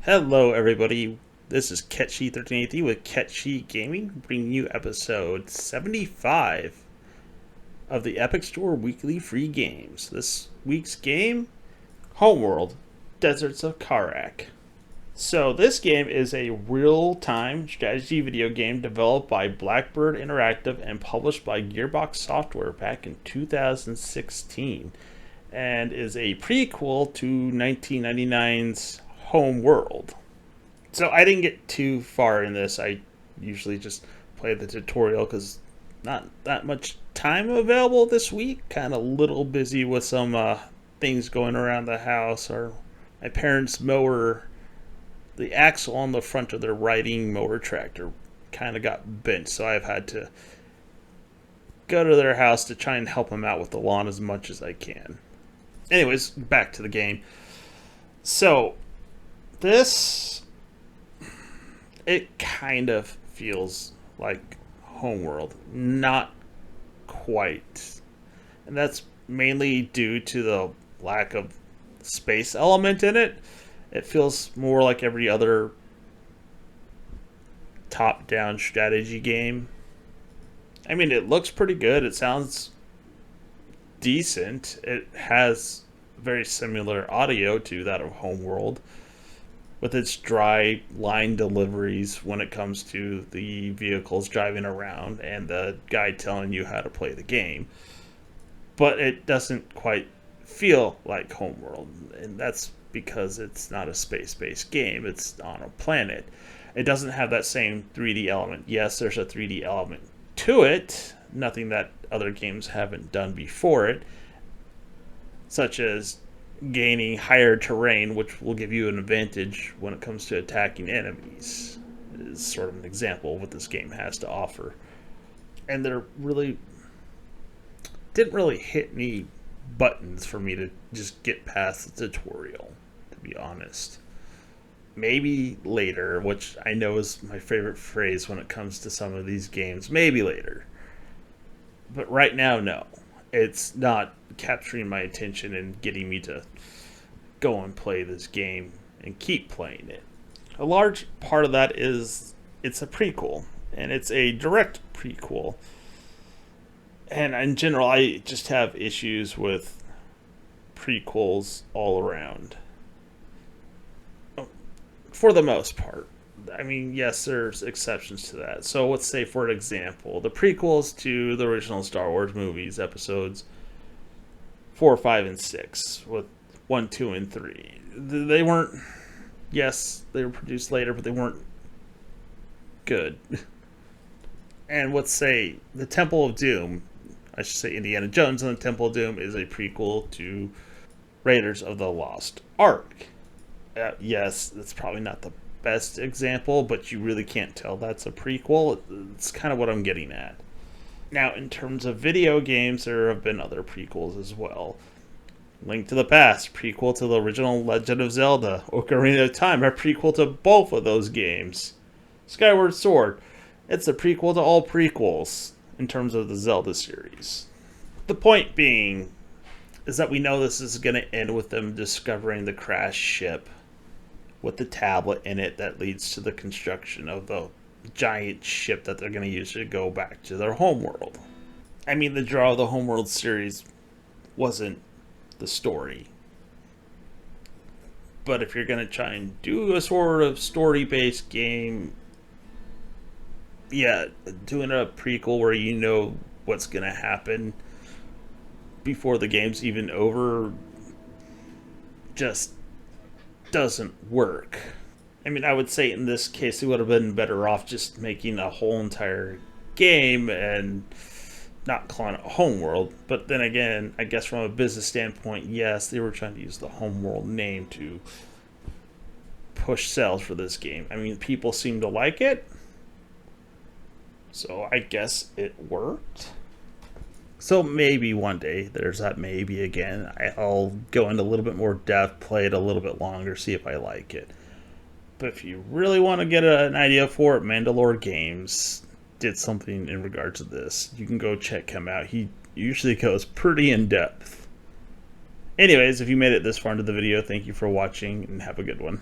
Hello, everybody. This is Ketchi1380 with Ketchi Gaming, bringing you episode 75 of the Epic Store Weekly Free Games. This week's game, Homeworld, Deserts of Kharak. So, this game is a real-time strategy video game developed by Blackbird Interactive and published by Gearbox Software back in 2016, and is a prequel to 1999's Homeworld. So I didn't get too far in this. I usually just play the tutorial because not that much time available this week. Kind of a little busy with some things going around the house. Or my parents' mower, the axle on the front of their riding mower tractor kind of got bent, so I've had to go to their house to try and help them out with the lawn as much as I can. Anyways, back to the game. So this, it kind of feels like Homeworld. Not quite. And that's mainly due to the lack of space element in it. It feels more like every other top-down strategy game. I mean, it looks pretty good. It sounds decent. It has very similar audio to that of Homeworld, with its dry line deliveries when it comes to the vehicles driving around and the guy telling you how to play the game. But it doesn't quite feel like Homeworld, and that's because it's not a space-based game. It's on a planet. It doesn't have that same 3D element. Yes, there's a 3D element to it, nothing that other games haven't done before it, such as gaining higher terrain, which will give you an advantage when it comes to attacking enemies. It is sort of an example of what this game has to offer. And there really didn't really hit any buttons for me to just get past the tutorial, to be honest. Maybe later, which I know is my favorite phrase when it comes to some of these games. Maybe later. But right now, no. It's not capturing my attention and getting me to go and play this game and keep playing it. A large part of that is it's a prequel, and it's a direct prequel. And in general, I just have issues with prequels all around. For the most part. I mean, yes, there's exceptions to that. So let's say, for example, the prequels to the original Star Wars movies, episodes 4, 5, and 6, with 1, 2, and 3. They weren't, yes, they were produced later, but they weren't good. And let's say the Temple of Doom, I should say Indiana Jones and the Temple of Doom, is a prequel to Raiders of the Lost Ark. Yes, that's probably not the best example, but you really can't tell that's a prequel. It's kind of what I'm getting at. Now, in terms of video games, there have been other prequels as well. Link to the Past, prequel to the original Legend of Zelda. Ocarina of Time, a prequel to both of those games. Skyward Sword, it's a prequel to all prequels in terms of the Zelda series. The point being is that we know this is going to end with them discovering the crashed ship with the tablet in it that leads to the construction of the giant ship that they're going to use to go back to their homeworld. I mean, the draw of the Homeworld series wasn't the story. But if you're going to try and do a sort of story-based game, yeah, doing a prequel where you know what's going to happen before the game's even over just doesn't work. I mean, I would say in this case it would have been better off just making a whole entire game and not calling it Homeworld. But then again, I guess from a business standpoint, yes, they were trying to use the Homeworld name to push sales for this game. I mean, people seem to like it, so I guess it worked. So maybe one day, there's that maybe again, I'll go into a little bit more depth, play it a little bit longer, see if I like it. But if you really want to get an idea for it, Mandalore Games did something in regard to this. You can go check him out. He usually goes pretty in depth. Anyways, if you made it this far into the video, thank you for watching and have a good one.